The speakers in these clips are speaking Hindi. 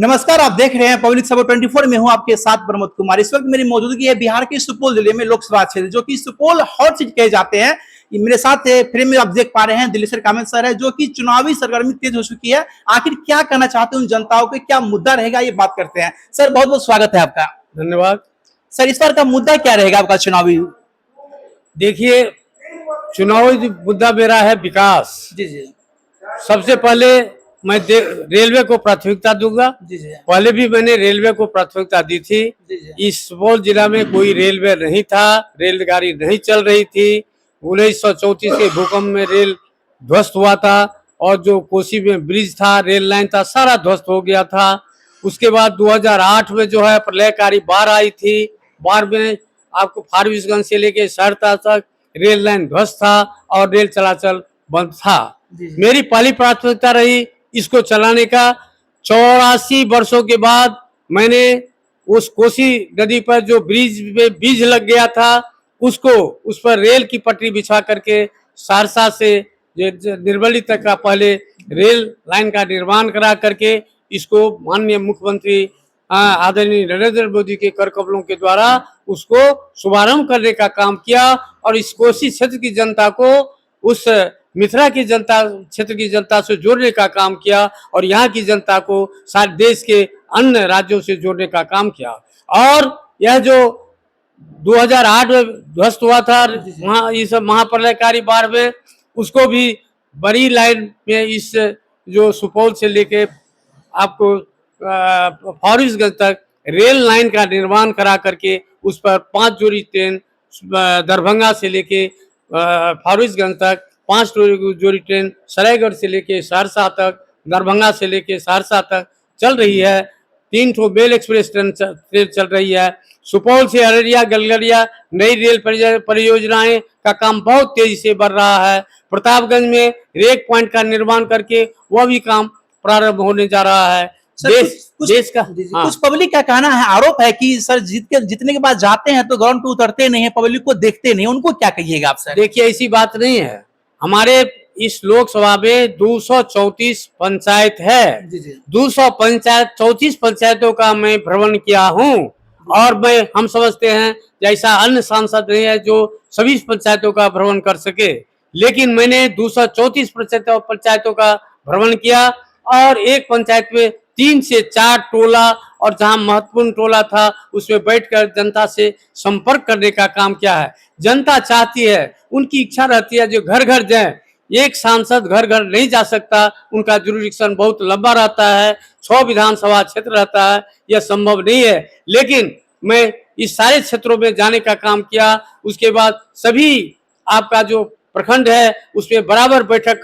नमस्कार, आप देख रहे हैं पब्लिक खबर 24 में हूं आपके साथ प्रमोद कुमार। इस वक्त मेरी मौजूदगी है बिहार के सुपौल जिले में लोकसभा क्षेत्र, जो कि सुपौल हॉट सीट कहे जाते हैं। मेरे साथ फ्रेम में आप देख पा रहे हैं दिलेश्वर कामत सर है, जो कि चुनावी सरगर्मी तेज हो चुकी है। आखिर क्या कहना चाहते हैं उन जनताओं को, क्या मुद्दा रहेगा, ये बात करते हैं। सर, बहुत बहुत स्वागत है आपका। धन्यवाद। सर, इस बार का मुद्दा क्या रहेगा आपका चुनावी? देखिए, चुनावी मुद्दा मेरा है विकास। जी जी सबसे पहले मैं रेलवे को प्राथमिकता दूंगा। जी जी पहले भी मैंने रेलवे को प्राथमिकता दी थी। जी इस सुपौल जिला में कोई रेलवे नहीं था, रेलगाड़ी नहीं चल रही थी। 1934 के भूकंप में रेल ध्वस्त हुआ था और जो कोसी में ब्रिज था, रेल लाइन था, सारा ध्वस्त हो गया था। उसके बाद 2008 में जो है प्रलयकारी बाढ़ आई थी। बाढ़ में आपको फारबिसगंज से लेके सहरसा तक रेल लाइन ध्वस्त था और रेल चलाचल बंद था। मेरी पहली प्राथमिकता रही इसको चलाने का। 84 वर्षों के बाद मैंने उस कोसी नदी पर जो ब्रिज में बीज लग गया था, उसको उस पर रेल की पटरी बिछा करके सहरसा से निर्मली तक का पहले रेल लाइन का निर्माण करा करके इसको माननीय मुख्यमंत्री आदरणीय नरेंद्र मोदी के कर कमलों के द्वारा उसको शुभारंभ करने का काम किया और इस कोसी क्षेत्र की जनता को उस मिथिला की जनता क्षेत्र की जनता से जोड़ने का काम किया और यहाँ की जनता को सारे देश के अन्य राज्यों से जोड़ने का काम किया। और यह जो 2008 में ध्वस्त हुआ था इस महाप्रलयकारी बाढ़ में, उसको भी बड़ी लाइन में इस जो सुपौल से लेके आपको फारबिसगंज तक रेल लाइन का निर्माण करा करके उस पर 5 जोड़ी ट्रेन दरभंगा से लेके फारबिसगंज तक, 5 जोड़ी ट्रेन सरायगढ़ से लेके सहरसा तक, दरभंगा से लेके सहरसा तक चल रही है। 3 मेल एक्सप्रेस ट्रेन चल रही है। सुपौल से अररिया गलगलिया नई रेल परियोजनाएं का काम बहुत तेजी से बढ़ रहा है। प्रतापगंज में रेक पॉइंट का निर्माण करके वह भी काम प्रारंभ होने जा रहा है। देश का कुछ पब्लिक का कहना है, आरोप है कि सर जितने के बाद जाते हैं तो ग्राउंड पे उतरते नहीं है, पब्लिक को देखते नहीं, उनको क्या कहिएगा आप सर? देखिए, ऐसी बात नहीं है। हमारे इस लोकसभा में 234 पंचायत है। 234 पंचायतों का मैं भ्रमण किया हूँ और हम समझते हैं जैसा अन्य सांसद नहीं है जो सभी पंचायतों का भ्रमण कर सके, लेकिन मैंने 234 पंचायतों का भ्रमण किया और एक पंचायत में 3 से 4 टोला और जहां महत्वपूर्ण टोला था उसमें बैठकर जनता से संपर्क करने का काम किया है। जनता चाहती है, उनकी इच्छा रहती है जो घर घर जाए। एक सांसद घर घर नहीं जा सकता, उनका जुरिडिक्शन बहुत लंबा रहता है, 6 विधानसभा क्षेत्र रहता है, यह संभव नहीं है। लेकिन मैं इस सारे क्षेत्रों में जाने का काम किया। उसके बाद सभी आपका जो प्रखंड है उसमें बराबर बैठक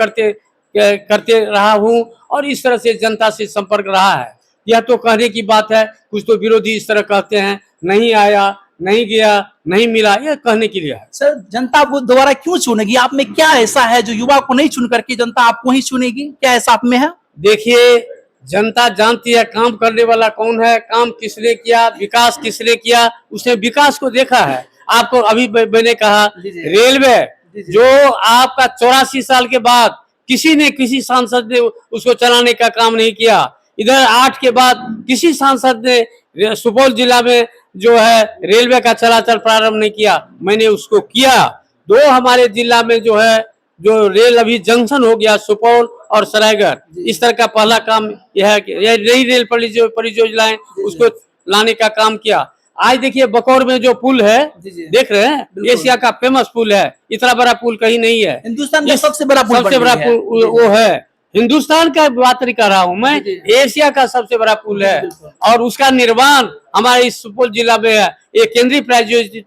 करते रहा हूँ और इस तरह से जनता से संपर्क रहा है। यह तो कहने की बात है, कुछ तो विरोधी इस तरह कहते हैं नहीं आया, नहीं गया, नहीं मिला, यह कहने के लिए है। सर, जनता आपको दोबारा क्यों चुनेगी? आप में क्या ऐसा है जो युवा को नहीं चुन करके जनता आपको ही चुनेगी? क्या ऐसा आप में है? देखिए, जनता जानती है काम करने वाला कौन है, काम किसने किया, विकास किसने किया, उसने विकास को देखा है। आपको अभी मैंने कहा रेलवे जो आपका 84 साल के बाद किसी सांसद ने उसको चलाने का काम नहीं किया। इधर 8 के बाद किसी सांसद ने सुपौल जिला में जो है रेलवे का चलाचल प्रारंभ नहीं किया, मैंने उसको किया। 2 हमारे जिला में जो है जो रेल अभी जंक्शन हो गया सुपौल और सरायगढ़, इस तरह का पहला काम यह है कि यह नई रेल परियोजनाएं उसको लाने का काम किया। आज देखिए बकौर में जो पुल है देख रहे हैं, एशिया का फेमस पुल है। इतना बड़ा पुल कहीं नहीं है हिंदुस्तान का सबसे बड़ा पुल वो है। हिंदुस्तान का बात नहीं कर रहा हूँ मैं, एशिया का सबसे बड़ा पुल है और उसका निर्माण हमारे इस सुपौल जिला में है। ये केंद्रीय प्रायोजित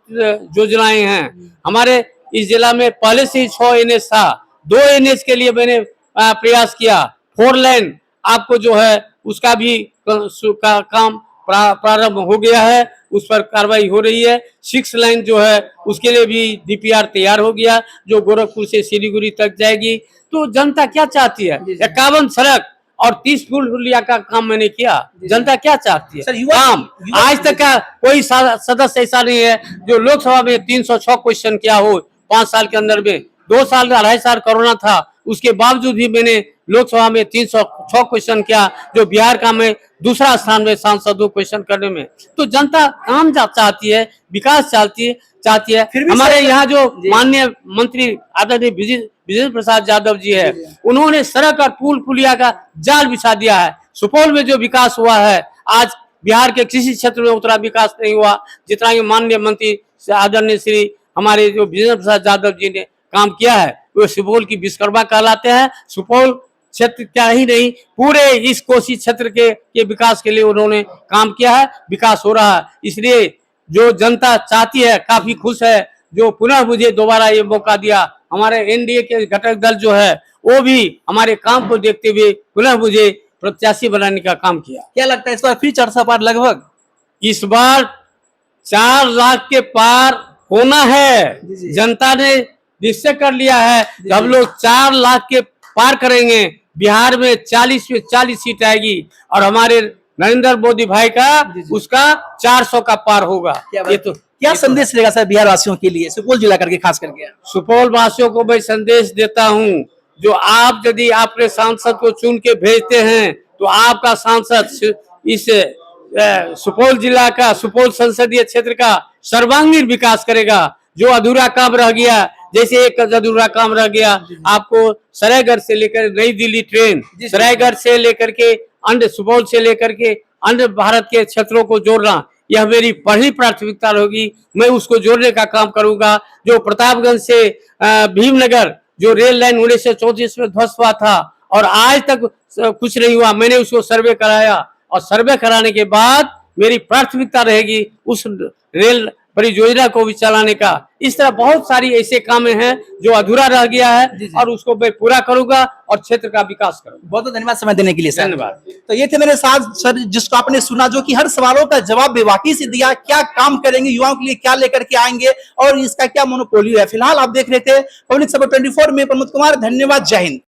योजनाएं हैं। हमारे इस जिला में पहले से ही 6 NH था, 2 NH के लिए मैंने प्रयास किया। 4 लेन आपको जो है उसका भी काम प्रारंभ हो गया है, उस पर कार्रवाई हो रही है। 6 लाइन जो है उसके लिए भी DPR तैयार हो गया, जो गोरखपुर से सिलीगुड़ी तक जाएगी। तो जनता क्या चाहती है? 51 सड़क और 30 पुलिया का काम मैंने किया। जनता क्या चाहती है? काम। आज तक का कोई सदस्य ऐसा नहीं है जो लोकसभा में 306 क्वेश्चन किया हो 5 साल के अंदर में। 2 साल 2.5 साल कोरोना था, उसके बावजूद भी मैंने लोकसभा में 306 क्वेश्चन किया, जो बिहार का मैं दूसरा स्थान में सांसद हूँ क्वेश्चन करने में। तो जनता काम चाहती है, विकास चाहती है। फिर भी हमारे यहाँ जो जी। माननीय मंत्री आदरणीय विजेंद्र प्रसाद यादव जी है, उन्होंने सड़क और पुल पुलिया का जाल बिछा दिया है। सुपौल में जो विकास हुआ है, आज बिहार के किसी क्षेत्र में उतना विकास नहीं हुआ जितना ये माननीय मंत्री आदरणीय श्री हमारे जो विजेंद्र प्रसाद यादव जी ने काम किया है। वो सुपौल की विश्वकर्मा कहलाते हैं। सुपौल क्षेत्र क्या ही नहीं, पूरे इस कोसी क्षेत्र के विकास के लिए उन्होंने काम किया है, विकास हो रहा है। इसलिए जो जनता चाहती है, काफी खुश है, जो पुनः मुझे दोबारा ये मौका दिया। हमारे एनडीए के घटक दल जो है, वो भी हमारे काम को देखते हुए पुनः मुझे प्रत्याशी बनाने का काम किया। क्या लगता है इस बार फिर 400 पार लगभग? इस बार 4 लाख के पार होना है। जी। जनता ने निश्चय कर लिया है कि हम लोग 4 लाख के पार करेंगे। बिहार में 40 में 40 सीट आएगी और हमारे नरेंद्र मोदी भाई का उसका 400 का पार होगा। क्या संदेश रहेगा सर बिहार वासियों के लिए, सुपौल जिला करके खास करके? सुपौल वासियों को मैं संदेश देता हूँ, जो आप यदि अपने सांसद को चुन के भेजते हैं तो आपका सांसद इस सुपौल जिला का, सुपौल संसदीय क्षेत्र का सर्वांगीण विकास करेगा। जो अधूरा काम रह गया, जैसे एक अधूरा काम रह गया, आपको सरायगढ़ से लेकर नई दिल्ली ट्रेन, सरायगढ़ से लेकर के अन्य सुपौल से लेकर के अन्य भारत के क्षेत्रों को जोड़ना, यह मेरी पहली प्राथमिकता होगी। मैं उसको जोड़ने का काम करूंगा। जो प्रतापगंज से भीमनगर जो रेल लाइन 1934 में ध्वस्त हुआ था और आज तक कुछ नहीं हुआ, मैंने उसको सर्वे कराया और सर्वे कराने के बाद मेरी प्राथमिकता रहेगी उस रेल परियोजना को भी चलाने का। इस तरह बहुत सारी ऐसे काम हैं जो अधूरा रह गया है और उसको मैं पूरा करूंगा और क्षेत्र का विकास करूंगा। बहुत बहुत धन्यवाद समय देने के लिए सर। धन्यवाद। तो ये थे मेरे साथ सर, जिसको आपने सुना, जो कि हर सवालों का जवाब बेबाकी से दिया। क्या काम करेंगे, युवाओं के लिए क्या लेकर के आएंगे और इसका क्या मोनोपोलियो है। फिलहाल आप देख रहे थे पब्लिक खबर 24 में प्रमोद कुमार। धन्यवाद, जय हिंद।